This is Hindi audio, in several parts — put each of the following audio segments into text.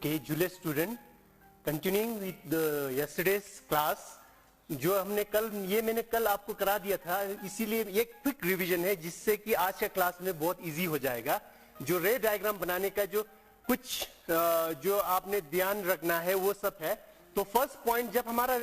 Okay, Julius student, continuing with the yesterday's class, जो मैंने कल आपको करा दिया था, इसीलिए एक क्विक रिवीजन है जिससे कि आज का क्लास में बहुत इजी हो जाएगा। जो रे डायग्राम बनाने का जो कुछ जो आपने ध्यान रखना है वो सब है। तो फर्स्ट पॉइंट, जब हमारा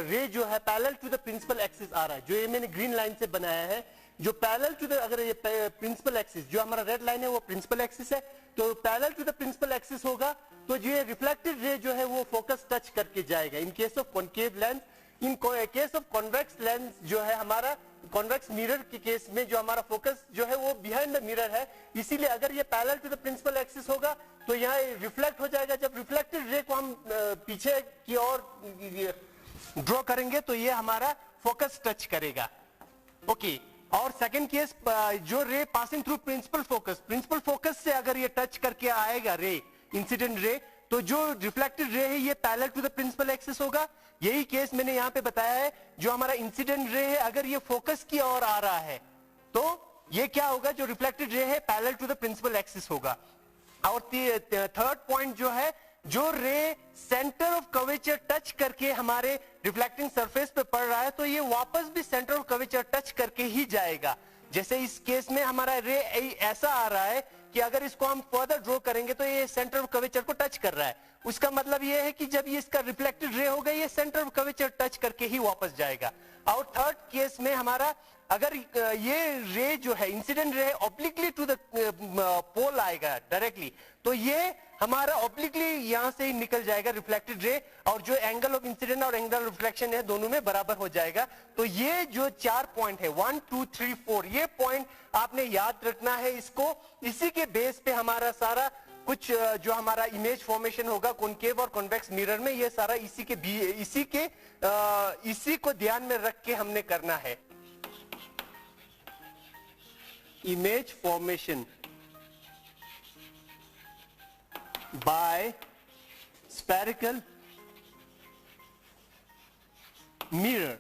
रे जो है parallel to the principal axis आ रहा है, जो ये मैंने ग्रीन लाइन से बनाया है, जो पैरेलल टू द, अगर ये प्रिंसिपल एक्सिस, जो हमारा रेड लाइन है वो प्रिंसिपल एक्सिस है, तो parallel to the principal axis होगा तो ये रिफ्लेक्टेड रे जो है वो फोकस टच करके जाएगा। In case of concave lens, in case of convex lens जो है हमारा कॉन्वेक्स मिरर के केस में जो हमारा फोकस जो है वो बिहाइंड द मिरर है, इसीलिए अगर ये parallel to the principal axis होगा तो यहाँ रिफ्लेक्ट हो जाएगा। जब रिफ्लेक्टेड रे को हम पीछे की ओर ड्रॉ करेंगे तो ये हमारा फोकस टच करेगा। ओके, और सेकंड केस, जो रे पासिंग थ्रू प्रिंसिपल फोकस से अगर ये टच करके आएगा रे, इंसिडेंट रे, तो जो रिफ्लेक्टेड रे है ये parallel to the principal axis होगा। यही केस मैंने यहां पे बताया है, जो हमारा इंसिडेंट रे है अगर ये फोकस की ओर आ रहा है तो ये क्या होगा, जो रिफ्लेक्टेड रे है parallel to the principal axis होगा। और थर्ड पॉइंट जो है, जो रे सेंटर ऑफ कर्वेचर टच करके हमारे रिफ्लेक्टिंग सरफेस पे पड़ रहा है तो ये वापस भी सेंटर ऑफ कर्वेचर टच करके ही जाएगा। जैसे इस केस में हमारा रे ऐसा आ रहा है कि अगर इसको हम फर्दर ड्रॉ करेंगे तो ये सेंटर ऑफ कर्वेचर को टच कर रहा है। उसका मतलब ये है कि जब ये इसका रिफ्लेक्टेड रे होगा ये सेंटर ऑफ कर्वेचर टच करके ही वापस जाएगा। और थर्ड केस में हमारा अगर ये रे जो है इंसिडेंट रे ऑब्लिकली टू द पोल आएगा डायरेक्टली, तो ये हमारा ऑब्लिकली यहां से ही निकल जाएगा रिफ्लेक्टेड रे, और जो एंगल ऑफ इंसिडेंट और एंगल ऑफ रिफ्लेक्शन है दोनों में बराबर हो जाएगा। तो ये जो 4 पॉइंट है 1 2 3 4, ये पॉइंट आपने याद रखना है इसको। इसी के बेस पे हमारा सारा कुछ जो हमारा इमेज फॉर्मेशन होगा कॉनकेव और कॉन्वेक्स मिरर में, ये सारा इसी को ध्यान में रख के हमने करना है। Image formation bye spherical mirror,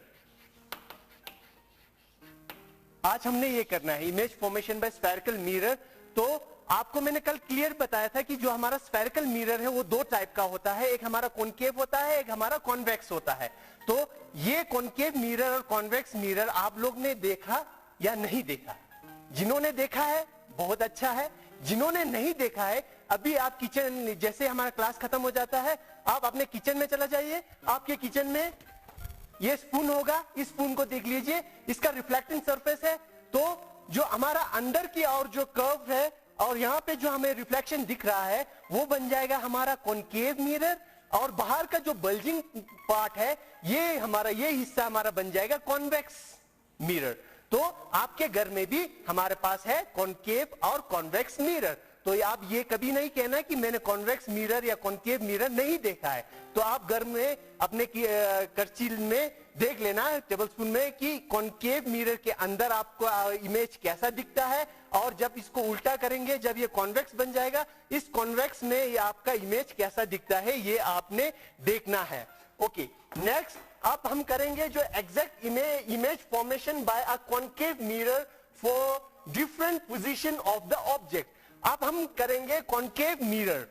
आज हमने ये करना है, image formation bye spherical mirror. तो आपको मैंने कल क्लियर बताया था कि जो हमारा स्फेरिकल मिरर है वो 2 टाइप का होता है, एक हमारा कॉनकेव होता है, एक हमारा कॉन्वेक्स होता है। तो ये कॉनकेव मिरर और कॉन्वेक्स मिरर आप लोग ने देखा या नहीं देखा? जिन्होंने देखा है बहुत अच्छा है, जिन्होंने नहीं देखा है अभी आप किचन, जैसे हमारा क्लास खत्म हो जाता है आप अपने किचन में चला जाइए। आपके किचन में ये स्पून होगा, इस स्पून को देख लीजिए, इसका रिफ्लेक्टिंग सरफेस है, तो जो हमारा अंदर की और जो कर्व है और यहाँ पे जो हमें रिफ्लेक्शन दिख रहा है वो बन जाएगा हमारा कॉनकेव मिरर, और बाहर का जो बल्जिंग पार्ट है ये हिस्सा हमारा बन जाएगा कॉन्वेक्स मिरर। तो आपके घर में भी हमारे पास है कॉनकेव और कॉन्वेक्स मिरर। तो आप ये कभी नहीं कहना कि मैंने कॉन्वेक्स मिरर या कॉनकेव मिरर नहीं देखा है। तो आप घर में अपने करची में देख लेना टेबल स्पून में कि कॉनकेव मिरर के अंदर आपको इमेज कैसा दिखता है, और जब इसको उल्टा करेंगे, जब ये कॉन्वेक्स बन जाएगा, इस कॉन्वेक्स में ये आपका इमेज कैसा दिखता है ये आपने देखना है। ओके, नेक्स्ट अब हम करेंगे जो exact image formation bye a concave mirror for different position of the object. अब हम करेंगे कॉनकेव मिरर,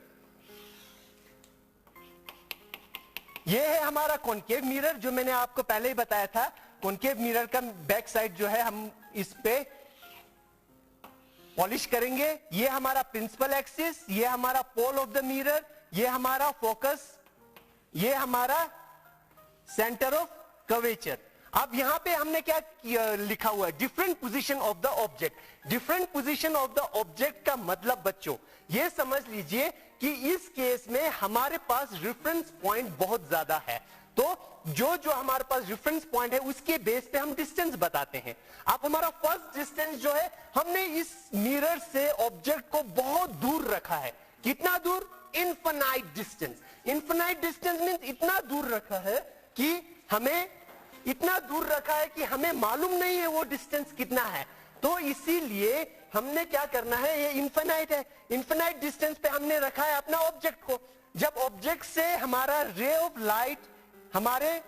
ये है हमारा कॉनकेव मिरर जो मैंने आपको पहले ही बताया था। कॉनकेव मिरर का बैक साइड जो है हम इस पे पॉलिश करेंगे। ये हमारा प्रिंसिपल एक्सिस, ये हमारा पोल ऑफ द मिरर, ये हमारा फोकस, ये हमारा सेंटर ऑफ कर्वेचर। अब यहां पे हमने क्या लिखा हुआ है, different position of the object. Different position of the object का मतलब बच्चों ये समझ लीजिए कि इस केस में हमारे पास रेफरेंस पॉइंट बहुत ज्यादा है, तो जो हमारे पास रेफरेंस पॉइंट है उसके बेस पे हम डिस्टेंस बताते हैं। अब हमारा फर्स्ट डिस्टेंस जो है, हमने इस मिरर से ऑब्जेक्ट को बहुत दूर रखा है। कितना दूर? Infinite distance. Infinite distance means इतना दूर रखा है कि हमें मालूम नहीं है वो डिस्टेंस कितना है। तो इसीलिए हमने क्या करना है, ये इनफाइनाइट है, इनफाइनाइट डिस्टेंस पे हमने रखा है अपना ऑब्जेक्ट को। जब ऑब्जेक्ट से हमारा रे ऑफ लाइट हमारे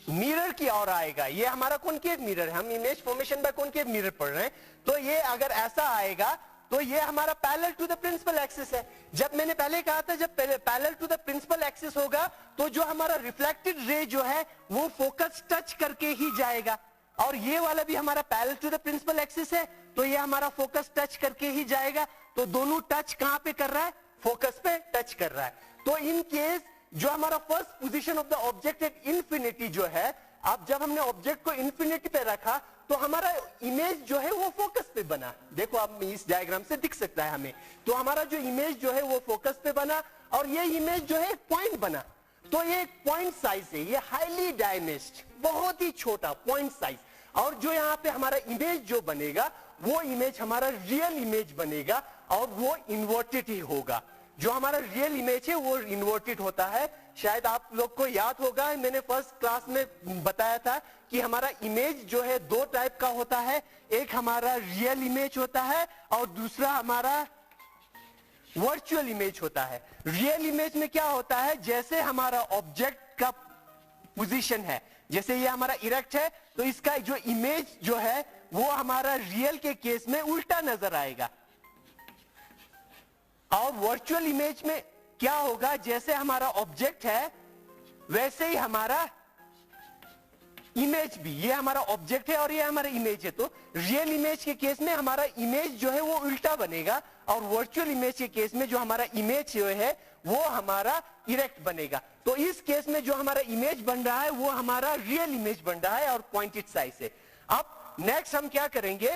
मिरर की ओर आएगा, ये हमारा कॉनकेव मिरर है, हम image formation bye concave mirror पढ़ रहे हैं, तो ये अगर ऐसा आएगा तो ये हमारा parallel to the principal axis है। जब मैंने पहले कहा था जब parallel to the principal axis होगा तो जो हमारा रिफ्लेक्टेड रे जो है वो फोकस टच करके ही जाएगा, और ये वाला भी हमारा parallel to the principal axis है तो ये हमारा फोकस टच करके ही जाएगा। तो दोनों टच कहां पे कर रहा है? फोकस पे टच कर रहा है। तो इन केस जो हमारा first position of the object at infinity जो है, अब जब हमने ऑब्जेक्ट को इंफिनिटी पे रखा तो हमारा इमेज जो है वो फोकस पे बना। देखो अब इस डायग्राम से दिख सकता है हमें, तो हमारा जो इमेज जो है वो फोकस पे बना और ये इमेज जो है एक पॉइंट बना। तो ये एक पॉइंट साइज है, ये हाईली डायमेंस्ड, बहुत ही छोटा पॉइंट साइज। और जो यहाँ पे हमारा इमेज जो बनेगा वो इमेज हमारा रियल इमेज बनेगा और वो इन्वर्टेड ही होगा। जो हमारा रियल इमेज है वो इन्वर्टेड होता है। शायद आप लोग को याद होगा मैंने फर्स्ट क्लास में बताया था कि हमारा इमेज जो है दो टाइप का होता है, एक हमारा रियल इमेज होता है और दूसरा हमारा वर्चुअल इमेज होता है। रियल इमेज में क्या होता है, जैसे हमारा ऑब्जेक्ट का पोजीशन है, जैसे ये हमारा इरेक्ट है तो इसका जो इमेज जो है वो हमारा रियल के केस में उल्टा नजर आएगा। और वर्चुअल इमेज में क्या होगा, जैसे हमारा ऑब्जेक्ट है वैसे ही हमारा इमेज भी, ये हमारा ऑब्जेक्ट है और ये हमारा इमेज है। तो रियल इमेज के केस में हमारा इमेज जो है वो उल्टा बनेगा और वर्चुअल इमेज के केस में जो हमारा इमेज जो है वो हमारा इरेक्ट बनेगा। तो इस केस में जो हमारा इमेज बन रहा है वो हमारा रियल इमेज बन रहा है और पॉइंटेड साइज है। अब नेक्स्ट हम क्या करेंगे,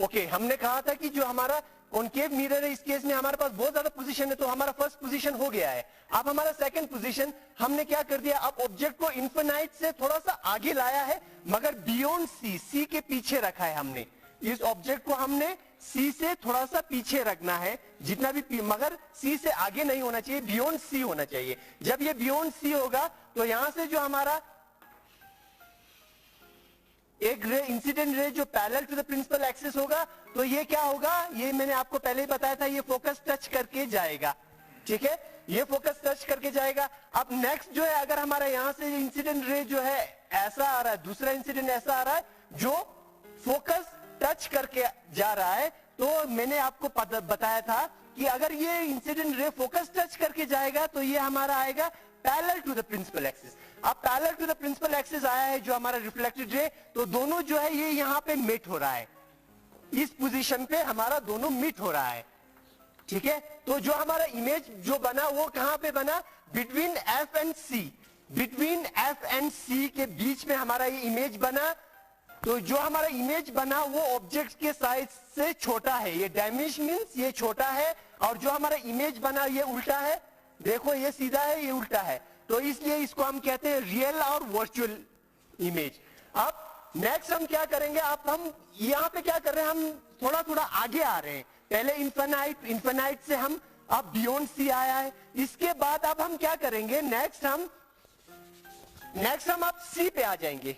ओके हमने कहा था कि जो हमारा कॉनकेव मिरर है इस केस में हमारे पास बहुत ज्यादा पोजीशन है, तो हमारा फर्स्ट पोजीशन हो गया है। अब हमारा सेकंड पोजीशन हमने क्या कर दिया, अब ऑब्जेक्ट को इन्फिनाइट से थोड़ा सा आगे लाया है मगर बियॉन्ड सी के पीछे रखा है हमने। इस ऑब्जेक्ट को हमने सी से थोड़ा सा पीछे रखना है, जितना भी, मगर सी से आगे नहीं होना चाहिए, बियॉन्ड सी होना चाहिए। जब ये बियॉन्ड सी होगा तो यहां से जो हमारा एक रे इंसिडेंट रे जो parallel to the principal axis होगा तो ये क्या होगा, ये मैंने आपको पहले ही बताया था, ये फोकस टच करके जाएगा। ठीक है, ये फोकस टच करके जाएगा। अब नेक्स्ट जो है, अगर हमारा यहां से इंसिडेंट रे जो है ऐसा आ रहा है, दूसरा इंसिडेंट ऐसा आ रहा है जो फोकस टच करके जा रहा है, तो मैंने आपको बताया था कि अगर ये इंसिडेंट रे फोकस टच करके जाएगा तो ये हमारा आएगा parallel to the principal axis. अब parallel to the principal axis आया है जो हमारा रिफ्लेक्टेड रे, तो दोनों जो है ये यहां पे मीट हो रहा है, इस पोजीशन पे हमारा दोनों मीट हो रहा है। ठीक है, तो जो हमारा इमेज जो बना वो कहां पे बना, between F and C, between F and C के बीच में हमारा ये इमेज बना। तो जो हमारा इमेज बना वो ऑब्जेक्ट के साइज से छोटा है, ये डैमेज मींस ये छोटा है, और जो हमारा इमेज बना ये उल्टा है। देखो ये सीधा है ये उल्टा है, तो इसलिए इसको हम कहते हैं रियल और वर्चुअल इमेज। अब नेक्स्ट हम क्या करेंगे, अब हम यहां पे क्या कर रहे हैं, हम थोड़ा थोड़ा आगे आ रहे हैं। पहले इन्फिनाइट से हम अब बियॉन्ड सी आया है, इसके बाद अब हम क्या करेंगे, नेक्स्ट हम अब सी पे आ जाएंगे।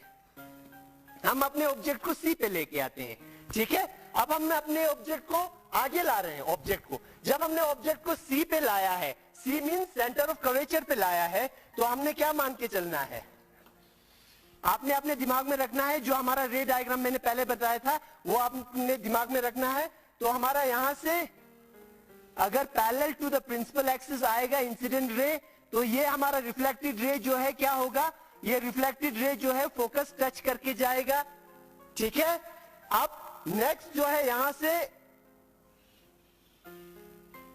हम अपने ऑब्जेक्ट को सी पे लेके आते हैं। ठीक है, अब हम अपने ऑब्जेक्ट को आगे ला रहे हैं। ऑब्जेक्ट को जब हमने ऑब्जेक्ट को सी पे लाया है, सी मीन सेंटर ऑफ कर्वेचर पे लाया है, तो हमने क्या मान के चलना है, आपने अपने दिमाग में रखना है, जो हमारा रे डायग्राम मैंने पहले बताया था वो आपने दिमाग में रखना है। तो हमारा यहां से अगर parallel to the principal axis आएगा इंसिडेंट रे, तो ये हमारा रिफ्लेक्टेड रे जो है क्या होगा, ये रिफ्लेक्टेड रे जो है फोकस टच करके जाएगा। ठीक है, अब नेक्स्ट जो है यहां से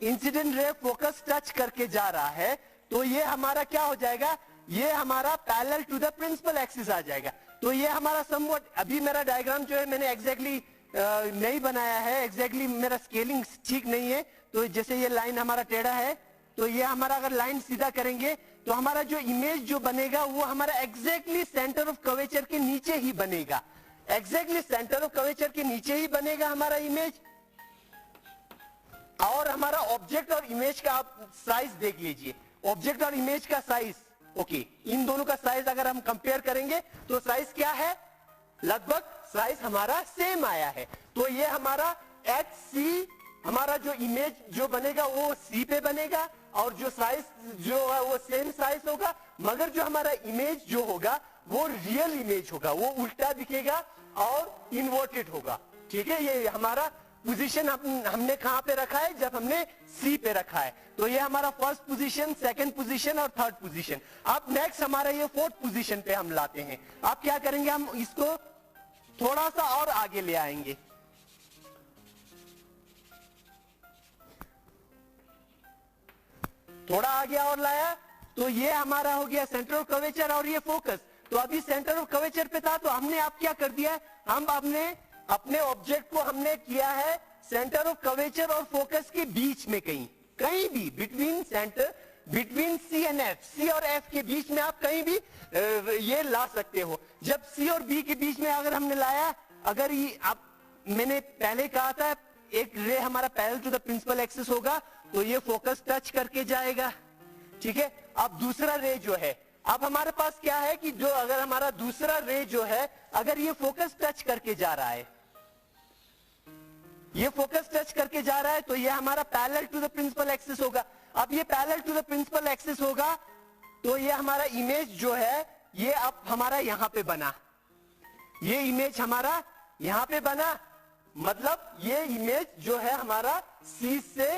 इंसिडेंट रे फोकस टच करके जा रहा है, तो ये हमारा क्या हो जाएगा, ये हमारा parallel to the principal axis आ जाएगा। तो ये हमारा समवट, अभी मेरा डायग्राम जो है मैंने एग्जैक्टली नहीं बनाया है, एग्जैक्टली मेरा स्केलिंग ठीक नहीं है। तो जैसे ये लाइन हमारा टेढ़ा है, तो ये हमारा अगर लाइन सीधा करेंगे तो हमारा जो इमेज जो बनेगा वो हमारा एग्जैक्टली सेंटर ऑफ कर्वेचर के नीचे ही बनेगा, एग्जैक्टली सेंटर ऑफ कर्वेचर के नीचे ही बनेगा हमारा इमेज। और हमारा ऑब्जेक्ट और इमेज का आप साइज देख लीजिए, ऑब्जेक्ट और इमेज का साइज, ओके, इन दोनों का साइज अगर हम कंपेयर करेंगे तो साइज क्या है, लगभग साइज हमारा सेम आया है। तो ये हमारा एच सी, हमारा जो इमेज जो बनेगा वो सी पे बनेगा और जो साइज जो है वो सेम साइज होगा, मगर जो हमारा इमेज जो होगा वो रियल इमेज होगा, वो उल्टा दिखेगा और इन्वर्टेड होगा। ठीक है, ये हमारा पोजीशन हमने कहां पे रखा है, जब हमने सी पे रखा है। तो ये हमारा फर्स्ट पोजीशन, सेकंड पोजीशन और थर्ड पोजीशन। अब नेक्स्ट हमारा ये फोर्थ पोजीशन पे हम लाते हैं। अब क्या करेंगे, हम इसको थोड़ा सा और आगे ले आएंगे। थोड़ा आगे और लाया तो ये हमारा हो गया सेंटर ऑफ कर्वेचर और ये फोकस। तो अभी सेंटर ऑफ कर्वेचर पे था, तो हमने आप क्या कर दिया है, हम अपने ऑब्जेक्ट को हमने किया है सेंटर ऑफ कर्वेचर और फोकस के बीच में, कहीं भी बिटवीन सी एंड एफ, सी और एफ के बीच में आप कहीं भी ये ला सकते हो। जब सी और बी के बीच में अगर हमने लाया, अगर ये मैंने पहले कहा था एक रे हमारा parallel to the principal axis होगा, तो ये फोकस टच करके जाएगा, ठीक है। अब दूसरा रे जो है, अब हमारे पास क्या है कि जो अगर हमारा दूसरा रे जो है, अगर ये फोकस टच करके जा रहा है, ये फोकस टच करके जा रहा है, तो ये हमारा parallel to the principal axis होगा। अब ये parallel to the principal axis होगा, तो ये हमारा इमेज जो है, ये अब हमारा यहां पे बना, ये इमेज हमारा यहां पे बना, मतलब ये इमेज जो है हमारा सी से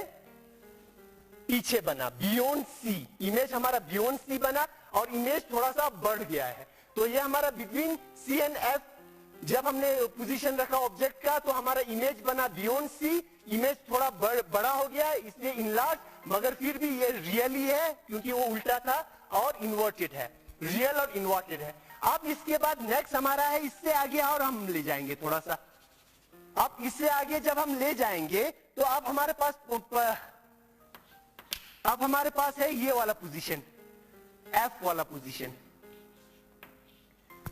पीछे बना, बियॉन्ड सी, इमेज हमारा बियॉन्ड सी बना और इमेज थोड़ा सा बढ़ गया है। तो ये हमारा बिटवीन सी एंड एफ, जब हमने पोजीशन रखा ऑब्जेक्ट का, तो हमारा इमेज बना बियॉन्ड सी, इमेज थोड़ा बड़ा हो गया इसलिए इनलार्ज, मगर फिर भी ये रियल ही है क्योंकि वो उल्टा था और इन्वर्टेड है, रियल और इन्वर्टेड है। अब इसके बाद नेक्स्ट हमारा है, इससे आगे और हम ले जाएंगे थोड़ा सा। अब इससे आगे जब हम ले जाएंगे, तो अब हमारे पास है ये वाला पोजीशन, एफ वाला पोजीशन,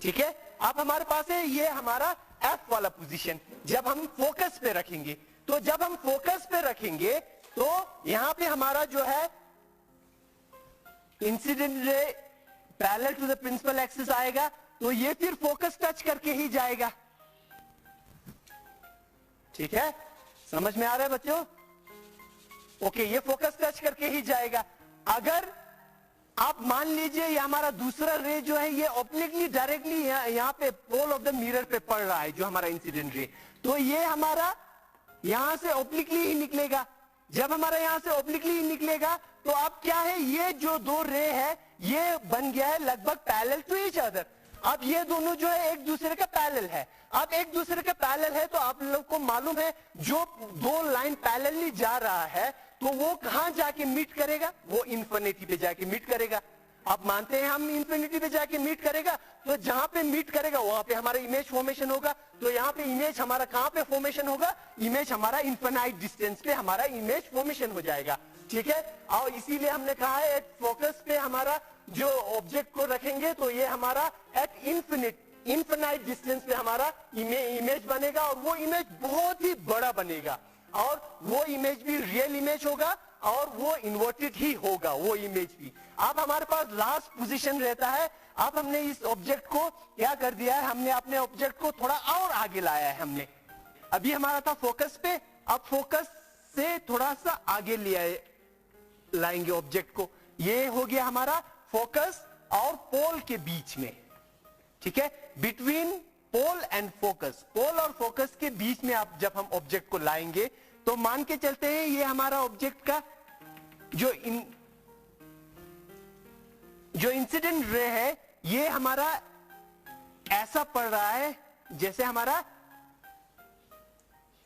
ठीक है। अब हमारे पास है ये हमारा एफ वाला पोजीशन। जब हम फोकस पे रखेंगे, तो जब हम फोकस पे रखेंगे, तो यहां पे हमारा जो है incident ray parallel to the principal axis आएगा, तो ये फिर फोकस टच करके ही जाएगा, ठीक है। समझ में आ रहा है बच्चों? ओके, ये फोकस टच करके ही जाएगा। अगर आप मान लीजिए ये हमारा दूसरा रे जो है, ये ऑब्लिकली डायरेक्टली यहाँ पे पोल ऑफ द मिरर पे पड़ रहा है, जो हमारा इंसिडेंट रे, तो ये हमारा यहां से ऑब्लिकली ही निकलेगा। जब हमारा यहां से ऑब्लिकली ही निकलेगा, तो अब क्या है, ये जो दो रे है, ये बन गया है लगभग पैरेलल टू ईच अदर। अब ये दोनों जो है एक दूसरे का पैरेलल है। अब एक दूसरे का पैरेलल है, तो आप लोग को मालूम है जो दो लाइन पैरेलली जा रहा है, तो वो कहां जाके मीट करेगा, वो इन्फिनिटी पे जाके मीट करेगा। आप मानते हैं हम इन्फिनिटी पे जाके मीट करेगा, तो जहां पे मीट करेगा वहां पे हमारा इमेज फॉर्मेशन होगा। तो यहां पे इमेज हमारा कहां पे फॉर्मेशन होगा, इमेज हमारा इन्फिनाइट डिस्टेंस पे हमारा इमेज फॉर्मेशन हो जाएगा, ठीक है। और इसीलिए हमने कहा है फोकस पे हमारा जो ऑब्जेक्ट को रखेंगे, तो ये हमारा एट इन्फिनाइट डिस्टेंस पे हमारा इमेज बनेगा, और वो इमेज बहुत ही बड़ा बनेगा, और वो इमेज भी रियल इमेज होगा, और वो इन्वर्टेड ही होगा वो इमेज भी। अब हमारे पास लास्ट पोजीशन रहता है। अब हमने इस ऑब्जेक्ट को क्या कर दिया है, हमने अपने ऑब्जेक्ट को थोड़ा और आगे लाया है। हमने अभी हमारा था फोकस पे, अब फोकस से थोड़ा सा आगे लाएंगे ऑब्जेक्ट को। ये हो गया हमारा फोकस और पोल के बीच में, ठीक है, बिटवीन पोल एंड फोकस, पोल और फोकस के बीच में आप जब हम ऑब्जेक्ट को लाएंगे, तो मान के चलते हैं ये हमारा ऑब्जेक्ट का जो इंसिडेंट रे है, ये हमारा ऐसा पड़ रहा है जैसे हमारा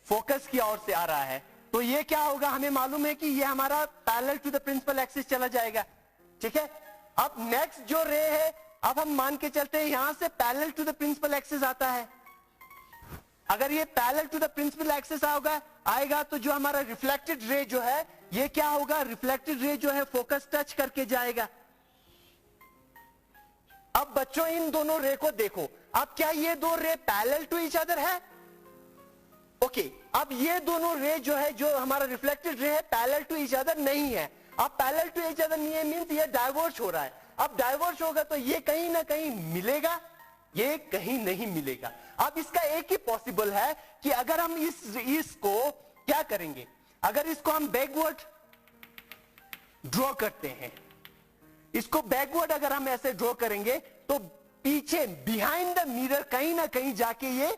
फोकस की ओर से आ रहा है। तो ये क्या होगा, हमें मालूम है कि ये हमारा parallel to the principal axis चला जाएगा, ठीक है। अब नेक्स्ट जो रे है, अब हम मान के चलते हैं यहां से parallel to the principal axis आता है। अगर ये parallel to the principal axis आएगा, तो जो हमारा रिफ्लेक्टेड रे जो है, ये क्या होगा, रिफ्लेक्टेड रे जो है फोकस टच करके जाएगा। अब बच्चों इन दोनों रे को देखो, अब क्या ये दो ray parallel to each other है? ओके, अब ये दोनों रे जो है, जो हमारा रिफ्लेक्टेड रे है, पैरेलल टू ईच अदर नहीं है। अब पैरेलल टू ईच अदर नहीं है मींस ये डाइवर्ज हो रहा है। अब डाइवर्ज होगा तो ये कहीं ना कहीं मिलेगा, ये कहीं नहीं मिलेगा। अब इसका एक ही पॉसिबल है कि अगर हम इसको क्या करेंगे, अगर इसको हम बैकवर्ड ड्रॉ करते हैं, इसको बैकवर्ड अगर हम ऐसे ड्रॉ करेंगे, तो पीछे बिहाइंड द मिरर कहीं ना कहीं जाके ये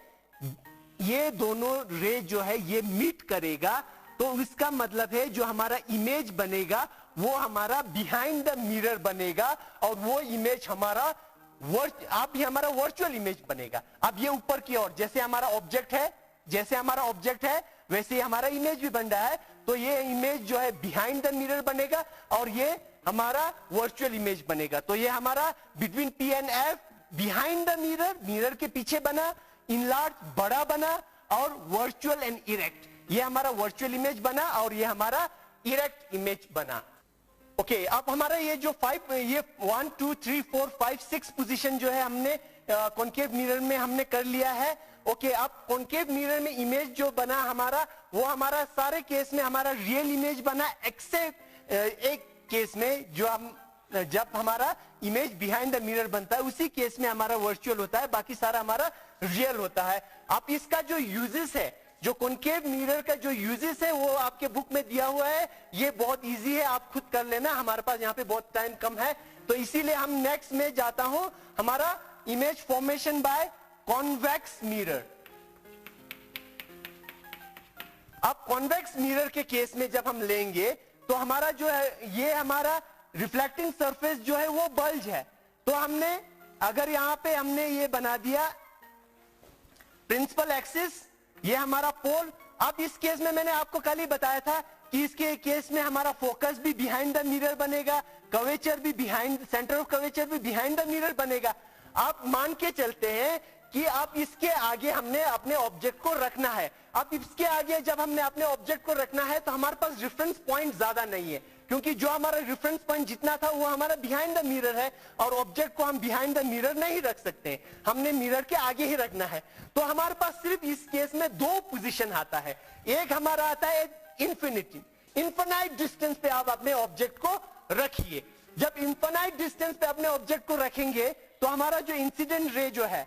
ये दोनों रे जो है ये मीट करेगा, तो इसका मतलब है जो हमारा इमेज बनेगा वो हमारा बिहाइंड द मिरर बनेगा, और वो इमेज हमारा अब ये हमारा वर्चुअल इमेज बनेगा। अब ये ऊपर की ओर जैसे हमारा ऑब्जेक्ट है वैसे हमारा इमेज भी बन रहा है, तो ये इमेज जो है बिहाइंड द मिरर बनेगा और ये हमारा वर्चुअल इमेज बनेगा। तो ये हमारा between P and F, behind the mirror, mirror के पीछे बना, इनलार्ज बड़ा बना, और वर्चुअल एंड इरेक्ट, ये हमारा वर्चुअल इमेज बना और ये हमारा इरेक्ट इमेज बना। ओके, अब हमारा ये जो 1 2 3 4 5 6 पोजीशन जो है हमने कॉन्केव मिरर में हमने कर लिया है। ओके, अब कॉन्केव मिरर में इमेज जो बना हमारा, वो हमारा सारे केस में हमारा रियल इमेज बना, एक्सेप्ट एक केस में जो हम जब हमारा इमेज बिहाइंड द मिरर बनता है उसी केस में हमारा वर्चुअल होता है, बाकी सारा हमारा रियल होता है। अब इसका जो यूजेस है, जो कॉन्केव मिरर का जो यूजेस है वो आपके बुक में दिया हुआ है, ये बहुत इजी है, आप खुद कर लेना, हमारे पास यहाँ पे बहुत टाइम कम है, तो इसीलिए हम नेक्स्ट में जाता हूं, हमारा image formation by convex mirror. अब कॉन्वेक्स मिरर के केस में जब हम लेंगे तो हमारा जो है ये हमारा रिफ्लेक्टिंग सरफेस जो है वो बल्ज है, तो हमने अगर यहां पे हमने ये बना दिया प्रिंसिपल एक्सिस, ये हमारा पोल। अब इस केस में मैंने आपको कल ही बताया था कि इसके केस में हमारा फोकस भी बिहाइंड द मिरर बनेगा, कर्वेचर भी बिहाइंड, सेंटर ऑफ कर्वेचर भी बिहाइंड द मिरर बनेगा। आप मान के चलते हैं कि आप इसके आगे हमने अपने ऑब्जेक्ट को रखना है। अब इसके आगे जब हमने अपने ऑब्जेक्ट को रखना है तो हमारे पास रेफरेंस पॉइंट ज्यादा नहीं है, क्योंकि जो हमारा रेफरेंस पॉइंट जितना था वो हमारा बिहाइंड द मिरर है, और ऑब्जेक्ट को हम बिहाइंड द मिरर नहीं रख सकते, हमने मिरर के आगे ही रखना है। तो हमारे पास सिर्फ इस केस में दो पोजीशन आता है, एक हमारा आता है इंफिनिटी, इनफिनाइट डिस्टेंस पे आप अपने ऑब्जेक्ट को रखिए। जब इनफिनाइट डिस्टेंस पे अपने ऑब्जेक्ट को रखेंगे तो हमारा जो इंसिडेंट रे जो है,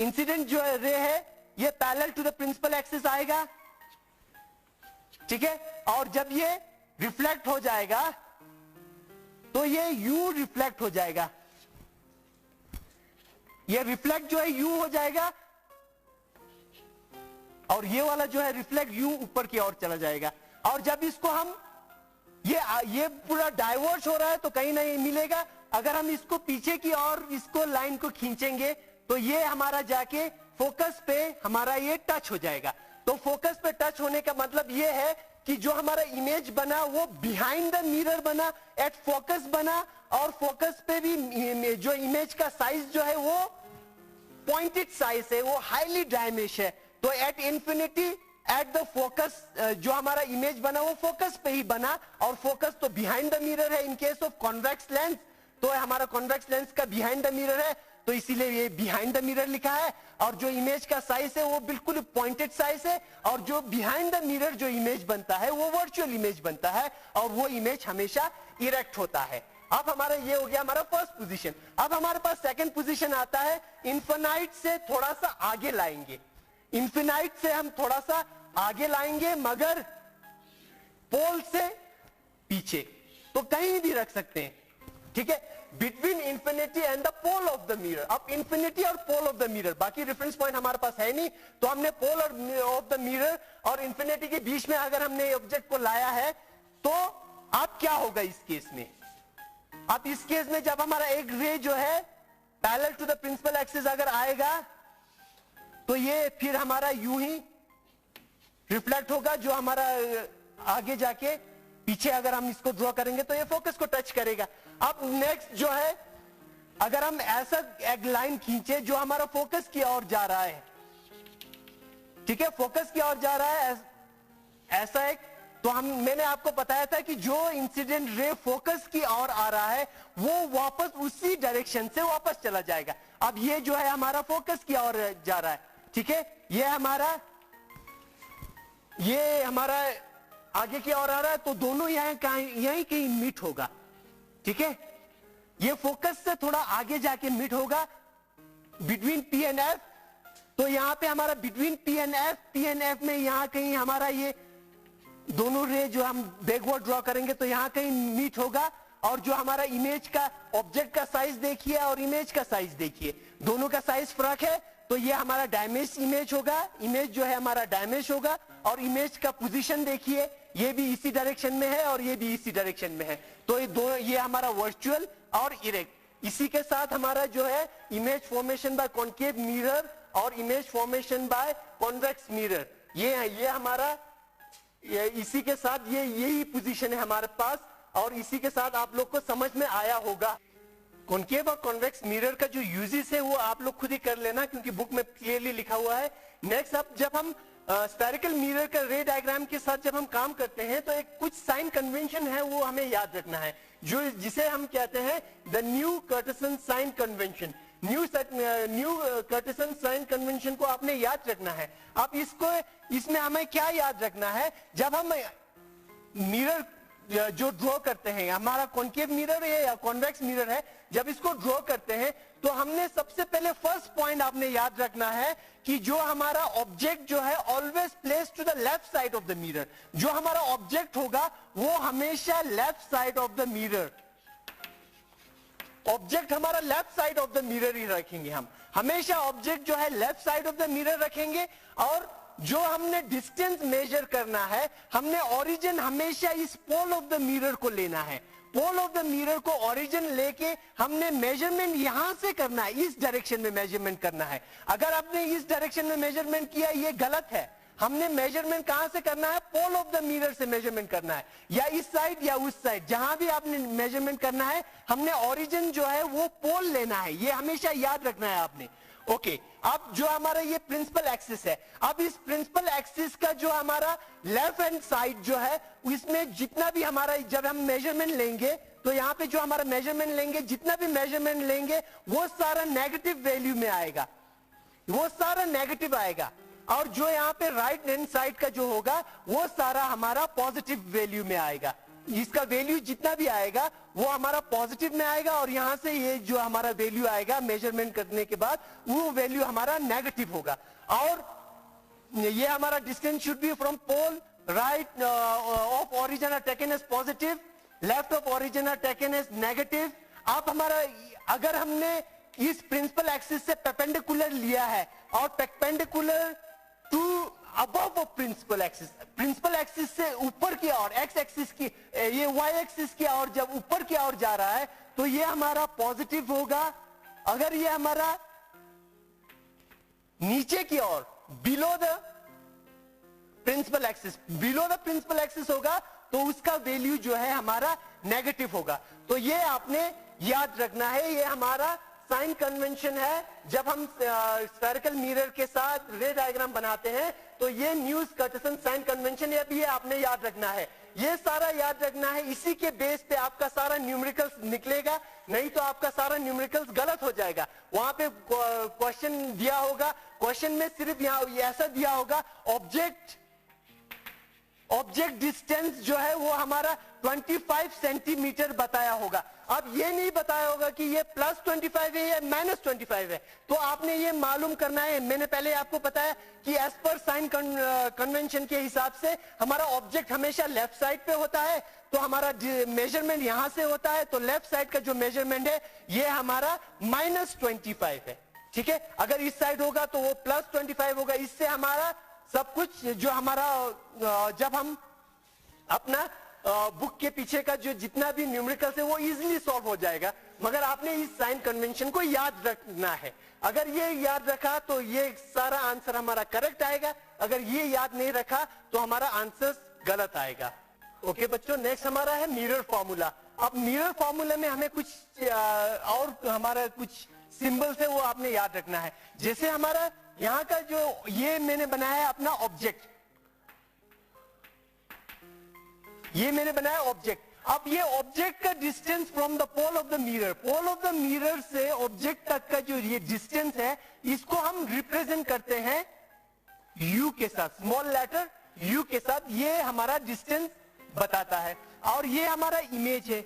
इंसिडेंट जो रे है ये parallel to the principal axis आएगा, ठीक है, और जब ये रिफ्लेक्ट हो जाएगा तो ये यू रिफ्लेक्ट हो जाएगा, ये रिफ्लेक्ट जो है यू हो जाएगा, और ये वाला जो है रिफ्लेक्ट यू ऊपर की ओर चला जाएगा। और जब इसको हम ये पूरा डाइवर्ज हो रहा है तो कहीं नहीं मिलेगा, अगर हम इसको पीछे की ओर इसको लाइन को खींचेंगे तो ये हमारा जाके फोकस पे हमारा ये टच हो जाएगा। तो फोकस पे टच होने का मतलब ये है कि जो हमारा इमेज बना वो बिहाइंड द मिरर बना, एट फोकस बना, और फोकस पे भी जो इमेज का साइज जो है वो पॉइंटेड साइज है, वो हाईली डायमेंश है। तो at infinity at the focus जो हमारा इमेज बना वो फोकस पे ही बना, और फोकस तो बिहाइंड द मिरर है। In case of convex lens तो हमारा कॉन्वेक्स लेंस का बिहाइंड द मिरर है, तो इसीलिए ये बिहाइंड द मिरर लिखा है। और जो इमेज का साइज है वो बिल्कुल पॉइंटेड साइज है, और जो बिहाइंड द मिरर जो इमेज बनता है वो वर्चुअल इमेज बनता है, और वो इमेज हमेशा इरेक्ट होता है। अब हमारा ये हो गया हमारा फर्स्ट पोजीशन। अब हमारे पास सेकंड पोजीशन आता है, इनफिनाइट से थोड़ा सा आगे लाएंगे, इनफिनाइट से हम थोड़ा सा आगे लाएंगे मगर पोल से पीछे, तो कहीं भी रख सकते हैं, ठीक है, between infinity and the pole of the mirror. अब इंफिनिटी और पोल ऑफ द मिरर, बाकी रेफरेंस पॉइंट हमारे पास है नहीं, तो हमने पोल ऑफ द मिरर और इंफिनिटी के बीच में अगर हमने ऑब्जेक्ट को लाया है तो अब क्या होगा इस केस में। अब इस केस में जब हमारा एक रे जो है parallel to the principal axis अगर आएगा तो ये फिर हमारा यूं ही रिफ्लेक्ट होगा, जो हमारा आगे जाके पीछे अगर हम इसको ड्रॉ करेंगे तो ये फोकस को टच करेगा। अब नेक्स्ट जो है, अगर हम ऐसा एक लाइन खींचे जो हमारा फोकस की ओर जा रहा है, ठीक है, फोकस की ओर जा रहा है ऐसा एक, तो मैंने आपको बताया था कि जो इंसिडेंट रे फोकस की ओर आ रहा है वो वापस उसी डायरेक्शन से वापस चला जाएगा। अब ये जो है हमारा फोकस की ओर जा रहा है, ठीक है, ये हमारा आगे की ओर आ रहा है, तो दोनों यहीं कहीं मीट होगा, ठीक है, ये फोकस से थोड़ा आगे जाके मीट होगा बिटवीन पी एंड एफ। तो यहां पे हमारा बिटवीन पी एंड एफ में यहां कहीं हमारा ये दोनों रे जो हम बैकवर्ड ड्रॉ करेंगे तो यहां कहीं मीट होगा, और जो हमारा इमेज का ऑब्जेक्ट का साइज देखिए और इमेज का साइज देखिए, दोनों का साइज फर्क है, तो ये हमारा डैमेज इमेज होगा, इमेज जो है हमारा डैमेज होगा, और इमेज का पोजीशन देखिए, ये भी इसी डायरेक्शन में है और ये भी इसी डायरेक्शन में है। तो ये दो, ये हमारा वर्चुअल और इरेक्ट। इसी के साथ हमारा जो है image formation by concave mirror और image formation by convex mirror, ये हमारा इसी के साथ यही पोजीशन है हमारे पास, और इसी के साथ आप लोग को समझ में आया होगा। कॉन्केव और कॉन्वेक्स मिरर का जो यूजेस है वो आप लोग खुद ही कर लेना, क्योंकि बुक में क्लियरली लिखा हुआ है। नेक्स्ट, अब जब हम स्फेरिकल मिरर का रे डायग्राम के साथ जब हम काम करते हैं तो एक कुछ साइन कन्वेंशन है वो हमें याद रखना है, जिसे हम कहते हैं the new Cartesian sign convention. New Cartesian sign convention को आपने याद रखना है। अब इसमें हमें क्या याद रखना है, जब हम मिरर जो ड्रॉ करते हैं, हमारा कॉन्केव मिरर है या कॉन्वेक्स मिरर है, जब इसको ड्रॉ करते हैं तो हमने सबसे पहले फर्स्ट पॉइंट आपने याद रखना है कि जो हमारा ऑब्जेक्ट जो है always place to the left side of the mirror. जो हमारा ऑब्जेक्ट होगा वो हमेशा left side of the mirror, object हमारा left side of the mirror ही रखेंगे। हम हमेशा ऑब्जेक्ट जो है left side of the mirror रखेंगे, और जो हमने डिस्टेंस मेजर करना है, हमने ओरिजिन हमेशा इस पोल ऑफ द मिरर को लेना है। पोल ऑफ द मिरर को ओरिजिन लेके हमने मेजरमेंट यहां से करना है, इस डायरेक्शन में मेजरमेंट करना है। अगर आपने इस डायरेक्शन में मेजरमेंट किया, ये गलत है। हमने मेजरमेंट कहां से करना है, पोल ऑफ द मिरर से मेजरमेंट करना है, या इस साइड या उस साइड, जहां भी आपने मेजरमेंट करना है हमने ओरिजिन जो है वो पोल लेना है। ये हमेशा याद रखना है आपने। ओके, अब जो हमारा ये प्रिंसिपल एक्सिस है, अब इस प्रिंसिपल एक्सिस का जो हमारा लेफ्ट हैंड साइड जो है, इसमें जितना भी हमारा, जब हम मेजरमेंट लेंगे तो यहाँ पे जो हमारा मेजरमेंट लेंगे, जितना भी मेजरमेंट लेंगे वो सारा नेगेटिव वैल्यू में आएगा, वो सारा नेगेटिव आएगा। और जो यहाँ पे राइट हैंड साइड का जो होगा वो सारा हमारा पॉजिटिव वैल्यू में आएगा। इसका वैल्यू जितना भी आएगा वो हमारा पॉजिटिव में आएगा, और यहां से ये जो हमारा वैल्यू आएगा मेजरमेंट करने के बाद वो वैल्यू हमारा नेगेटिव होगा। और ये हमारा distance should be from pole right of origin are taken as positive, left of origin are taken as negative. आप हमारा, अगर हमने इस प्रिंसिपल एक्सिस से परपेंडिकुलर लिया है और perpendicular to above principal axis, principal axis से ऊपर की ओर, एक्स एक्सिस की, ये वाई एक्सिस की ओर जब ऊपर की ओर जा रहा है तो ये हमारा पॉजिटिव होगा। अगर ये हमारा नीचे की ओर, below the principal axis, below the principal axis होगा तो उसका वैल्यू जो है हमारा नेगेटिव होगा। तो ये आपने याद रखना है, ये हमारा साइन कन्वेंशन है। जब हम स्फेरिकल मिरर के साथ रे डायग्राम बनाते हैं तो ये न्यू कर्टिसन साइन कन्वेंशन है, ये आपने याद रखना है, ये सारा याद रखना है। इसी के बेस पे आपका सारा न्यूमेरिकल्स निकलेगा, नहीं तो आपका सारा न्यूमेरिकल्स गलत हो जाएगा। वहां पे क्वेश्चन दिया होगा, क्वेश्चन में सिर्फ यहाँ ऐसा दिया होगा, ऑब्जेक्ट डिस्टेंस जो है वो हमारा 25 सेंटीमीटर बताया होगा। अब ये नहीं बताया होगा कि ये +25 है या -25 है, तो आपने ये मालूम करना है। मैंने पहले आपको बताया कि एज पर साइन कन्वेंशन के हिसाब से हमारा ऑब्जेक्ट हमेशा लेफ्ट साइड पे होता है, तो हमारा मेजरमेंट यहां से होता है, तो लेफ्ट साइड का जो मेजरमेंट है ये हमारा -25 है। ठीक है, अगर इस साइड होगा तो वो +25 होगा। इससे हमारा सब कुछ जो हमारा, जब हम अपना बुक के पीछे का जो जितना भी न्यूमेरिकल्स है वो इजीली सॉल्व हो जाएगा, मगर आपने इस साइन कन्वेंशन को याद रखना है। अगर ये याद रखा तो ये सारा आंसर हमारा करेक्ट आएगा, अगर ये याद नहीं रखा तो हमारा आंसर गलत आएगा। ओके बच्चों, नेक्स्ट हमारा है मिरर फॉर्मूला। अब मिरर फॉर्मूला में हमें कुछ और हमारा कुछ सिंबल्स है वो आपने याद रखना है। जैसे हमारा यहाँ का जो ये मैंने बनाया है अपना ऑब्जेक्ट, ये मैंने बनाया ऑब्जेक्ट। अब ये ऑब्जेक्ट का distance from the pole of the mirror, pole of the mirror से ऑब्जेक्ट तक का जो ये डिस्टेंस है इसको हम रिप्रेजेंट करते हैं u के साथ, स्मॉल लेटर u के साथ। ये हमारा डिस्टेंस बताता है, और ये हमारा इमेज है।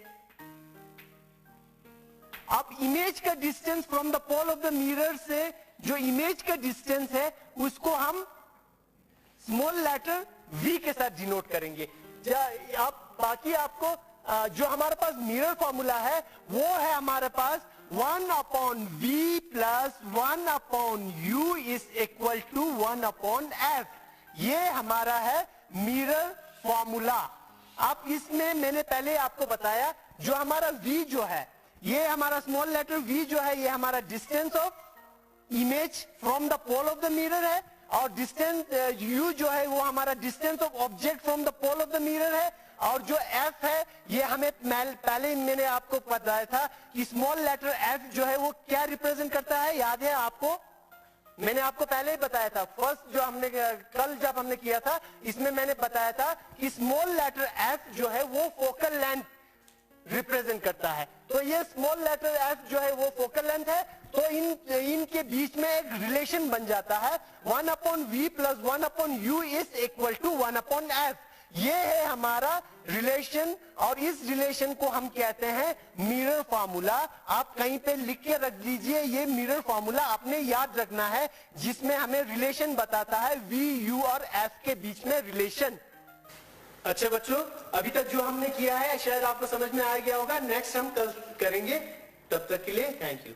अब इमेज का distance from the pole of the mirror से जो इमेज का डिस्टेंस है उसको हम स्मॉल लेटर v के साथ डिनोट करेंगे। आप बाकी आपको जो हमारे पास मिरर फॉर्मूला है वो है हमारे पास 1 upon v plus 1 upon u is equal to 1 upon f। ये हमारा है मिरर फॉर्मूला। अब इसमें मैंने पहले आपको बताया जो हमारा v जो है, ये हमारा स्मॉल लेटर v जो है, ये हमारा distance of image from the pole of the mirror है, और डिस्टेंस u जो है वो हमारा distance of object from the pole of the mirror है। और जो f है ये हमें पहले मैंने आपको बताया था कि स्मॉल लेटर f जो है वो क्या रिप्रेजेंट करता है, याद है आपको? मैंने आपको पहले ही बताया था, फर्स्ट जो हमने कल जब हमने किया था इसमें मैंने बताया था कि स्मॉल लेटर f जो है वो फोकल लेंथ रिप्रेजेंट करता है। तो ये स्मॉल लेटर f जो है वो फोकल लेंथ है। तो इनके बीच में एक रिलेशन बन जाता है 1 upon v plus 1 upon u is equal to 1 upon f. ये है हमारा रिलेशन, और इस रिलेशन को हम कहते हैं मिरर फार्मूला। आप कहीं पे लिख के रख दीजिए, ये मिरर फार्मूला आपने याद रखना है, जिसमें हमें रिलेशन बताता है वी यू और एफ के बीच में रिलेशन। अच्छा बच्चों, अभी तक जो हमने किया है शायद आपको समझ में आ गया होगा। नेक्स्ट हम कल करेंगे, तब तक के लिए थैंक यू।